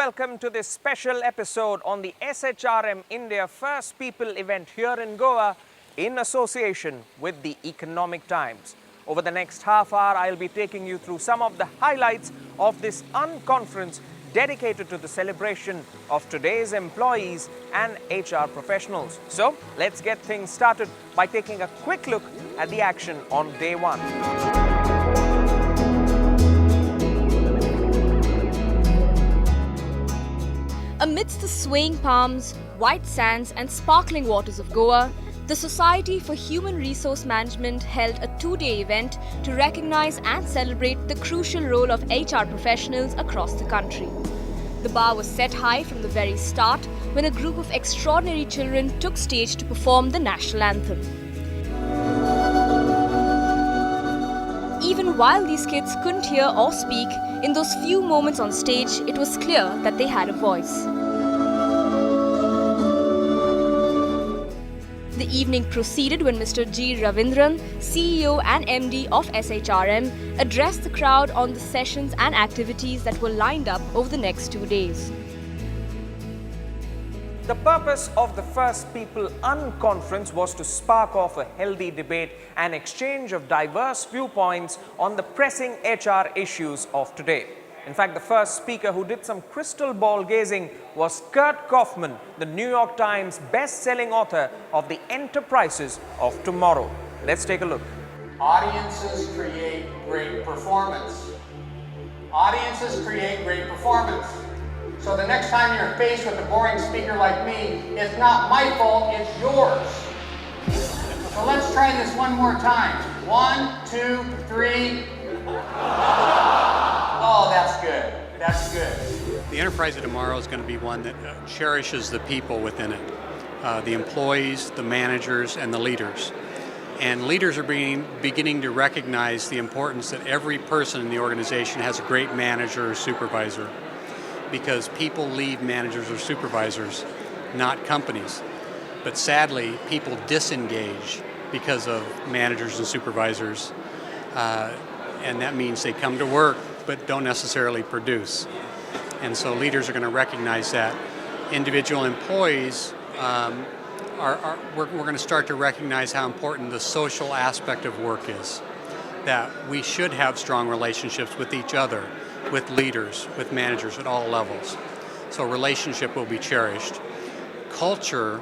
welcome to this special episode on the SHRM India First People event here in Goa in association with the Economic Times. Over the next half hour, I'll be taking you through some of the highlights of this unconference dedicated to the celebration of today's employees and HR professionals. So let's get things started by taking a quick look at the action on day one. Amidst the swaying palms, white sands and sparkling waters of Goa, the Society for Human Resource Management held a two-day event to recognize and celebrate the crucial role of HR professionals across the country. The bar was set high from the very start when a group of extraordinary children took stage to perform the national anthem. Even while these kids couldn't hear or speak, in those few moments on stage, it was clear that they had a voice. The evening proceeded when Mr. G. Ravindran, CEO and MD of SHRM, addressed the crowd on the sessions and activities that were lined up over the next 2 days. The purpose of the First People Unconference was to spark off a healthy debate and exchange of diverse viewpoints on the pressing HR issues of today. In fact, the first speaker who did some crystal ball gazing was Kurt Kaufman, the New York Times best-selling author of The Enterprises of Tomorrow. Let's take a look. Audiences create great performance. Audiences create great performance. So the next time you're faced with a boring speaker like me, it's not my fault, it's yours. So let's try this one more time. 1, 2, 3. Oh, that's good. That's good. The Enterprise of Tomorrow is going to be one that cherishes the people within it, the employees, the managers, and the leaders. And leaders are beginning to recognize the importance that every person in the organization has a great manager or supervisor, because people leave managers or supervisors, not companies. But sadly, people disengage because of managers and supervisors, and that means they come to work but don't necessarily produce. And so leaders are going to recognize that. Individual employees, we're going to start to recognize how important the social aspect of work is, that we should have strong relationships with each other, with leaders, with managers at all levels. So relationship will be cherished. Culture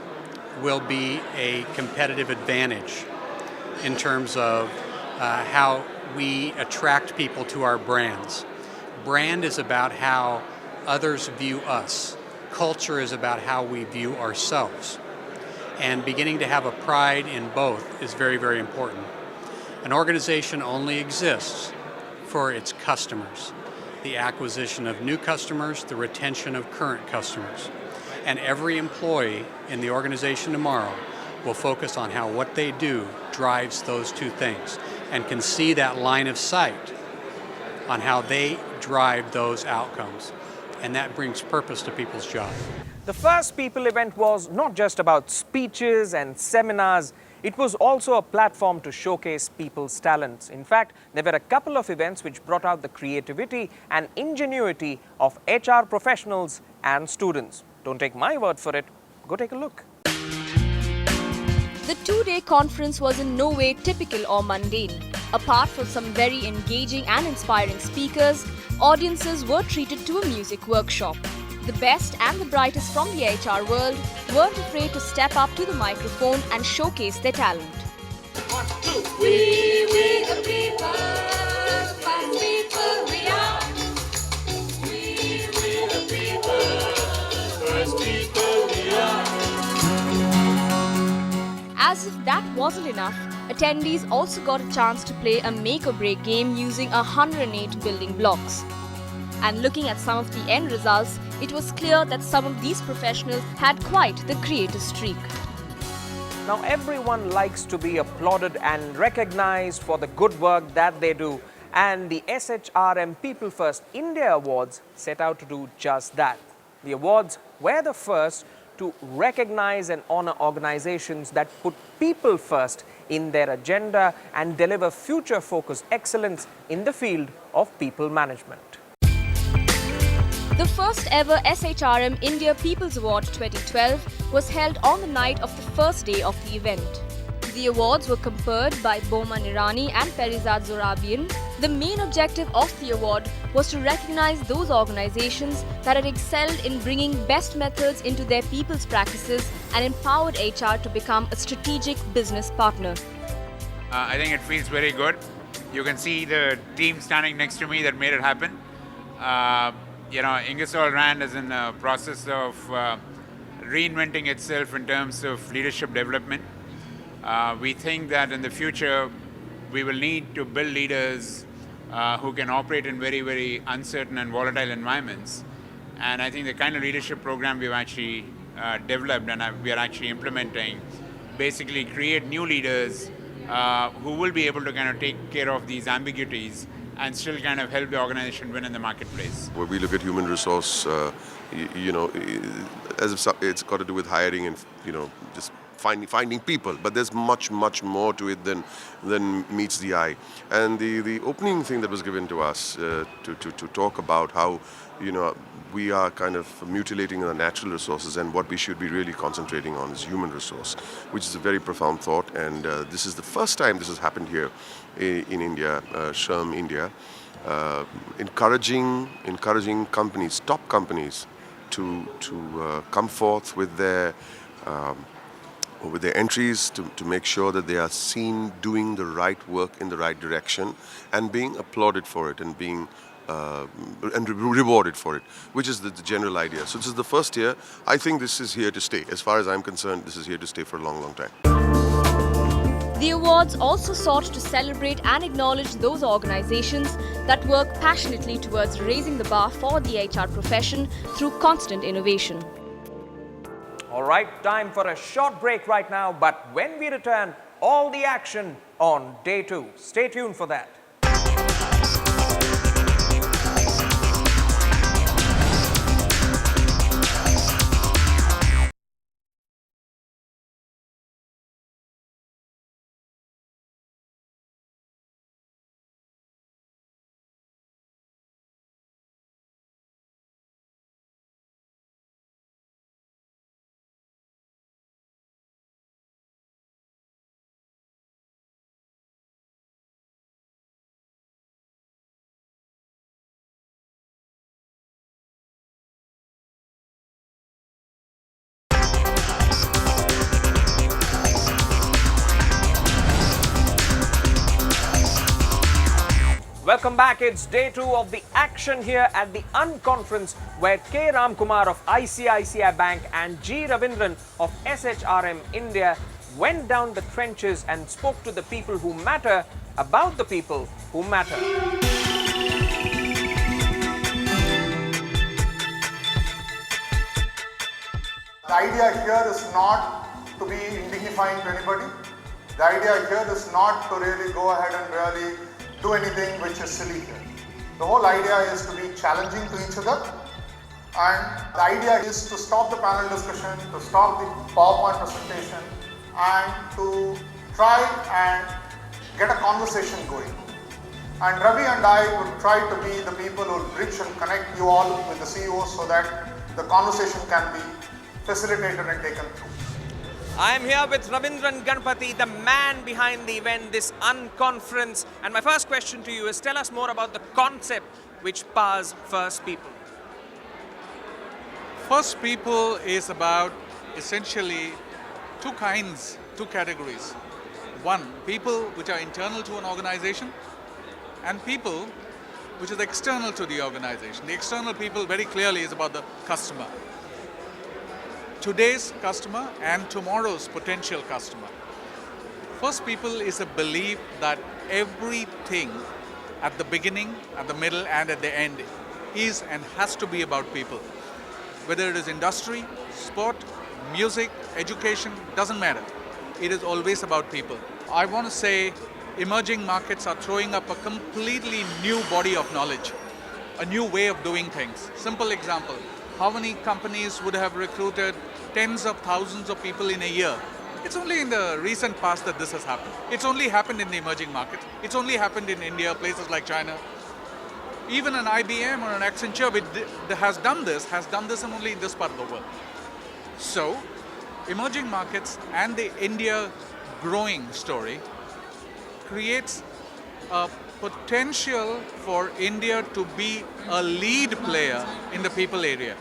will be a competitive advantage in terms of how we attract people to our brands. Brand is about how others view us. Culture is about how we view ourselves. And beginning to have a pride in both is very, very important. An organization only exists for its customers, the acquisition of new customers, the retention of current customers. And every employee in the organization tomorrow will focus on how what they do drives those two things and can see that line of sight on how they drive those outcomes. And that brings purpose to people's jobs. The First People event was not just about speeches and seminars. It was also a platform to showcase people's talents. In fact, there were a couple of events which brought out the creativity and ingenuity of HR professionals and students. Don't take my word for it. Go take a look. The two-day conference was in no way typical or mundane. Apart from some very engaging and inspiring speakers, audiences were treated to a music workshop. The best and the brightest from the HR world weren't afraid to step up to the microphone and showcase their talent. 1, 2. We the people, fine people we are. We the people, first people we are. As if that wasn't enough, attendees also got a chance to play a make-or-break game using 108 building blocks. And looking at some of the end results, it was clear that some of these professionals had quite the creative streak. Now, everyone likes to be applauded and recognized for the good work that they do, and the SHRM People First India Awards set out to do just that. The awards were the first to recognize and honor organizations that put people first in their agenda and deliver future-focused excellence in the field of people management. The first ever SHRM India People's Award 2012 was held on the night of the first day of the event. The awards were conferred by Boman Irani and Perizad Zorabian. The main objective of the award was to recognize those organizations that had excelled in bringing best methods into their people's practices and empowered HR to become a strategic business partner. I think it feels very good. You can see the team standing next to me that made it happen. Ingersoll Rand is in the process of reinventing itself in terms of leadership development. We think that in the future we will need to build leaders who can operate in very, very uncertain and volatile environments. And I think the kind of leadership program we've actually developed and we are actually implementing basically create new leaders who will be able to kind of take care of these ambiguities and still kind of help the organization win in the marketplace. When we look at human resource, as if it's got to do with hiring and, just finding people, but there's much more to it than meets the eye. And the opening thing that was given to us to talk about how we are kind of mutilating our natural resources, and what we should be really concentrating on is human resource, which is a very profound thought. And this is the first time this has happened here in India, SHRM India, encouraging companies, top companies, to come forth with their entries to make sure that they are seen doing the right work in the right direction and being applauded for it and being rewarded for it, which is the general idea. So this is the first year. I think this is here to stay. As far as I'm concerned, this is here to stay for a long time. The awards also sought to celebrate and acknowledge those organizations that work passionately towards raising the bar for the HR profession through constant innovation. All right, time for a short break right now, but when we return, all the action on day 2. Stay tuned for that. Welcome back. It's day 2 of the action here at the Unconference, where K. Ramkumar of ICICI Bank and G. Ravindran of SHRM India went down the trenches and spoke to the people who matter about the people who matter. The idea here is not to be indignifying to anybody. The idea here is not to really go ahead and really do anything which is silly here. The whole idea is to be challenging to each other, and the idea is to stop the panel discussion, to stop the PowerPoint presentation, and to try and get a conversation going. And Ravi and I would try to be the people who will bridge and connect you all with the CEOs so that the conversation can be facilitated and taken through. I am here with Ravindran Ganpati, the man behind the event, this Unconference. And my first question to you is, tell us more about the concept which powers First People. First People is about essentially two categories. One, people which are internal to an organization, and people which is external to the organization. The external people very clearly is about the customer. Today's customer and tomorrow's potential customer. First People is a belief that everything at the beginning, at the middle, and at the end is and has to be about people. Whether it is industry, sport, music, education, doesn't matter. It is always about people. I want to say emerging markets are throwing up a completely new body of knowledge, a new way of doing things. Simple example, how many companies would have recruited tens of thousands of people in a year? It's only in the recent past that this has happened. It's only happened in the emerging markets. It's only happened in India, places like China. Even an IBM or an Accenture that has done this only in this part of the world. So, emerging markets and the India growing story creates a potential for India to be a lead player in the people area.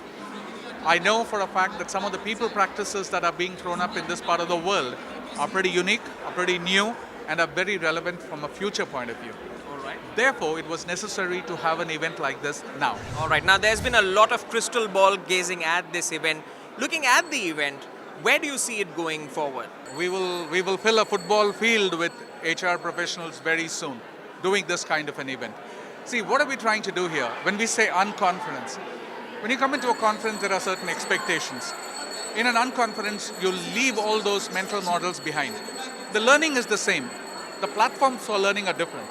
I know for a fact that some of the people practices that are being thrown up in this part of the world are pretty unique, are pretty new, and are very relevant from a future point of view. All right. Therefore, it was necessary to have an event like this now. All right. Now, there's been a lot of crystal ball gazing at this event. Looking at the event, where do you see it going forward? We will fill a football field with HR professionals very soon doing this kind of an event. See, what are we trying to do here? When we say unconference, when you come into a conference, there are certain expectations. In an unconference, you'll leave all those mental models behind. The learning is the same. The platforms for learning are different.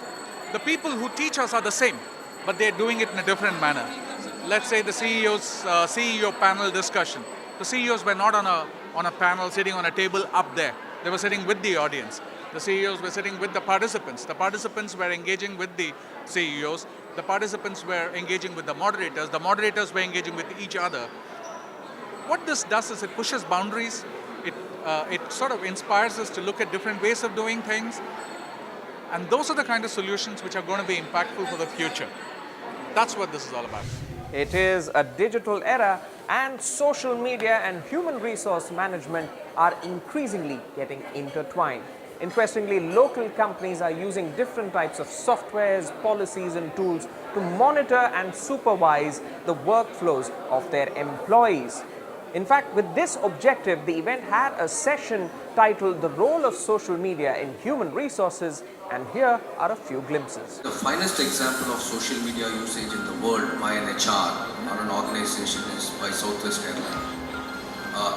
The people who teach us are the same, but they're doing it in a different manner. Let's say the CEO panel discussion. The CEOs were not on a panel sitting on a table up there. They were sitting with the audience. The CEOs were sitting with the participants. The participants were engaging with the CEOs. The participants were engaging with the moderators. The moderators were engaging with each other. What this does is it pushes boundaries. It sort of inspires us to look at different ways of doing things. And those are the kind of solutions which are going to be impactful for the future. That's what this is all about. It is a digital era, and social media and human resource management are increasingly getting intertwined. Interestingly, local companies are using different types of softwares, policies and tools to monitor and supervise the workflows of their employees. In fact, with this objective, the event had a session titled The Role of Social Media in Human Resources, and here are a few glimpses. The finest example of social media usage in the world by an HR or an organization is by Southwest Airlines.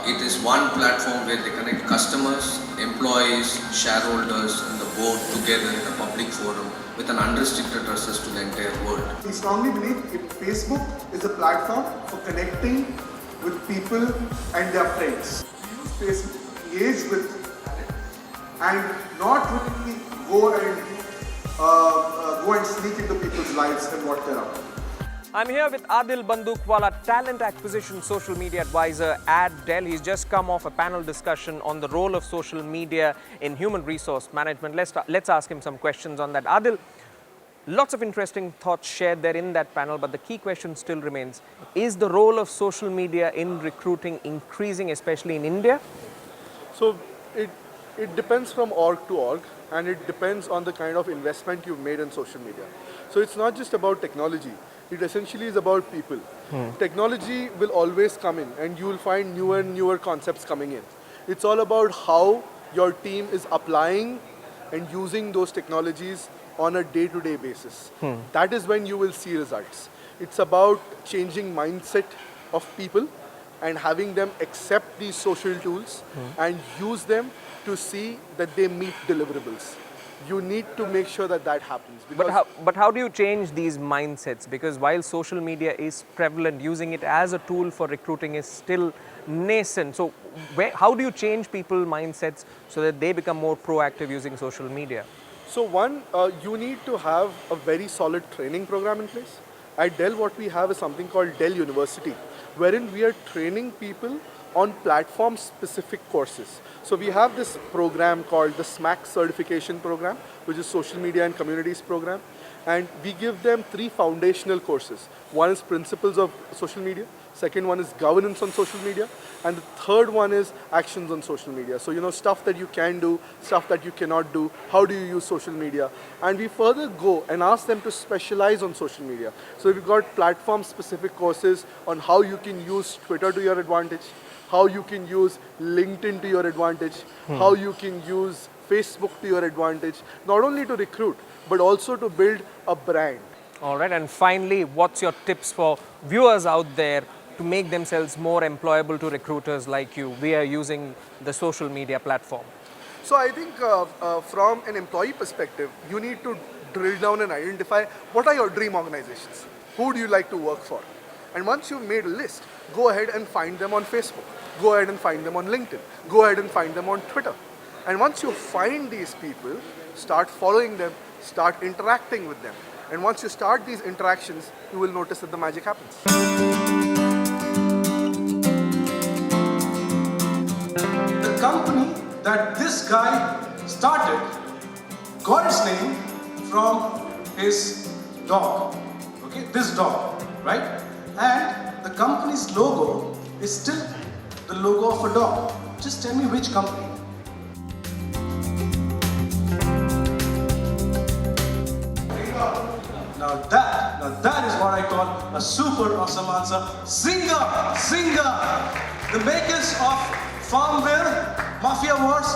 It is one platform where they connect customers, employees, shareholders, and the board together in a public forum with an unrestricted access to the entire world. We strongly believe Facebook is a platform for connecting with people and their friends. Use Facebook, engage with and not really go and sneak into people's lives and what they're up to. I'm here with Adil Bandukwala, Talent Acquisition Social Media Advisor at Dell. He's just come off a panel discussion on the role of social media in human resource management. Let's ask him some questions on that. Adil, lots of interesting thoughts shared there in that panel, but the key question still remains. Is the role of social media in recruiting increasing, especially in India? So it depends from org to org, and it depends on the kind of investment you've made in social media. So it's not just about technology. It essentially is about people. Technology will always come in, and you will find newer and newer concepts coming in. It's all about how your team is applying and using those technologies on a day-to-day basis. That is when you will see results. It's about changing mindset of people and having them accept these social tools and use them to see that they meet deliverables. You need to make sure that that happens. But how do you change these mindsets? Because while social media is prevalent, using it as a tool for recruiting is still nascent. So how do you change people's mindsets so that they become more proactive using social media? So one, you need to have a very solid training program in place. At Dell, what we have is something called Dell University, wherein we are training people on platform-specific courses. So we have this program called the SMAC certification program, which is Social Media and Communities program. And we give them 3 foundational courses. One is Principles of Social Media. Second one is Governance on Social Media. And the third one is Actions on Social Media. So, stuff that you can do, stuff that you cannot do, how do you use social media. And we further go and ask them to specialize on social media. So we've got platform-specific courses on how you can use Twitter to your advantage, how you can use LinkedIn to your advantage, how you can use Facebook to your advantage, not only to recruit, but also to build a brand. All right, and finally, what's your tips for viewers out there to make themselves more employable to recruiters like you via using the social media platform? So I think from an employee perspective, you need to drill down and identify what are your dream organizations. Who do you like to work for? And once you've made a list, go ahead and find them on Facebook. Go ahead and find them on LinkedIn. Go ahead and find them on Twitter. And once you find these people, start following them, start interacting with them. And once you start these interactions, you will notice that the magic happens. The company that this guy started got its name from his dog. Okay, this dog, right? And the company's logo is still the logo of a dog. Just tell me which company. Now that is what I call a super awesome answer. Zynga! Zynga! The makers of Farmville, Mafia Wars.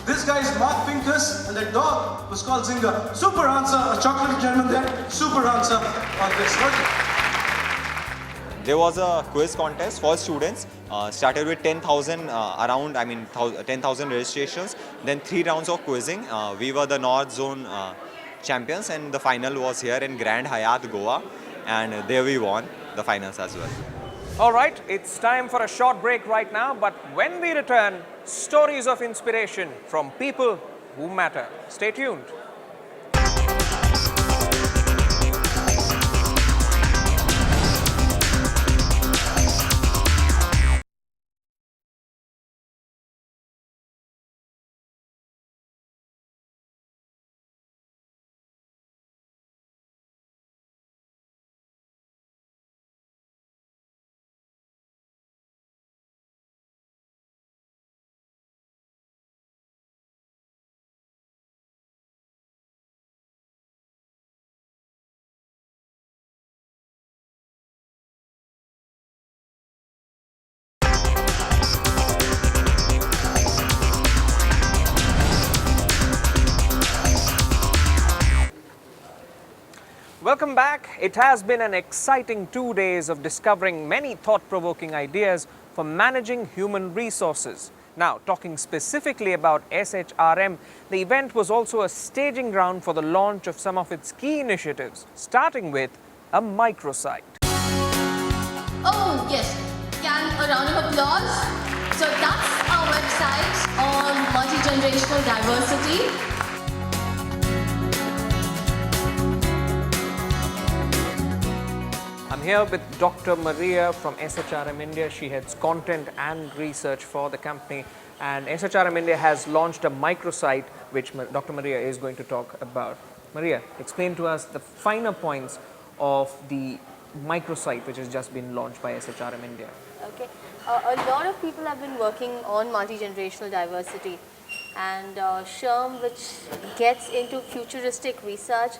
This guy is Mark Pincus and the dog was called Zynga. Super answer, a chocolate gentleman there. Super answer on this. There was a quiz contest for students, started with 10,000 10,000 registrations, then 3 rounds of quizzing. We were the North Zone champions and the final was here in Grand Hyatt, Goa, and there we won the finals as well. All right, it's time for a short break right now, but when we return, stories of inspiration from people who matter. Stay tuned. Welcome back. It has been an exciting 2 days of discovering many thought-provoking ideas for managing human resources. Now, talking specifically about SHRM, the event was also a staging ground for the launch of some of its key initiatives, starting with a microsite. Oh, yes. Can a round of applause? So that's our website on multi-generational diversity. I'm here with Dr. Maria from SHRM India. She heads content and research for the company. And SHRM India has launched a microsite, which Dr. Maria is going to talk about. Maria, explain to us the finer points of the microsite, which has just been launched by SHRM India. Okay. A lot of people have been working on multi-generational diversity. And SHRM, which gets into futuristic research,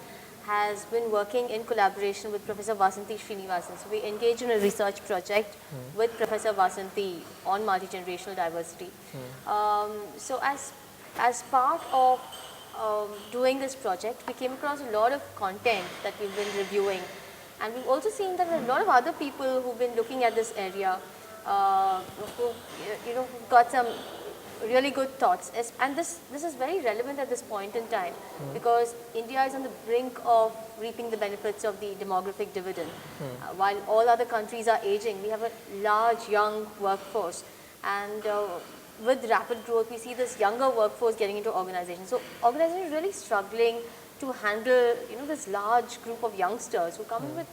has been working in collaboration with Professor Vasanthi Srinivasan. So we engaged in a research project with Professor Vasanthi on multi-generational diversity. So as part of doing this project, we came across a lot of content that we've been reviewing. And we've also seen that a lot of other people who've been looking at this area, who've got some really good thoughts. And this is very relevant at this point in time because India is on the brink of reaping the benefits of the demographic dividend. While all other countries are aging, we have a large young workforce. And with rapid growth, we see this younger workforce getting into organizations. So organizations are really struggling to handle this large group of youngsters who come in with